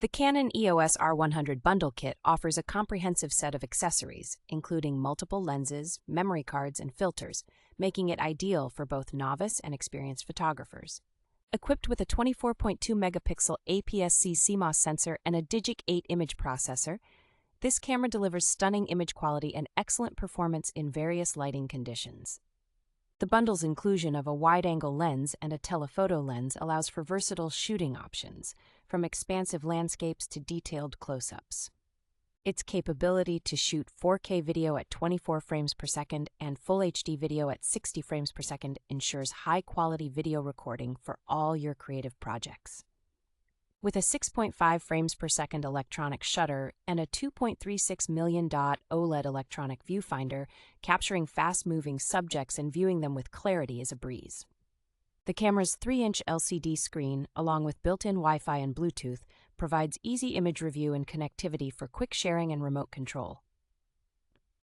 The Canon EOS R100 bundle kit offers a comprehensive set of accessories, including multiple lenses, memory cards, and filters, making it ideal for both novice and experienced photographers. Equipped with a 24.2 megapixel APS-C CMOS sensor and a DIGIC 8 image processor, this camera delivers stunning image quality and excellent performance in various lighting conditions. The bundle's inclusion of a wide-angle lens and a telephoto lens allows for versatile shooting options, from expansive landscapes to detailed close-ups. Its capability to shoot 4K video at 24 frames per second and Full HD video at 60 frames per second ensures high-quality video recording for all your creative projects. With a 6.5 frames per second electronic shutter and a 2.36 million dot OLED electronic viewfinder, capturing fast-moving subjects and viewing them with clarity is a breeze. The camera's 3-inch LCD screen, along with built-in Wi-Fi and Bluetooth, provides easy image review and connectivity for quick sharing and remote control.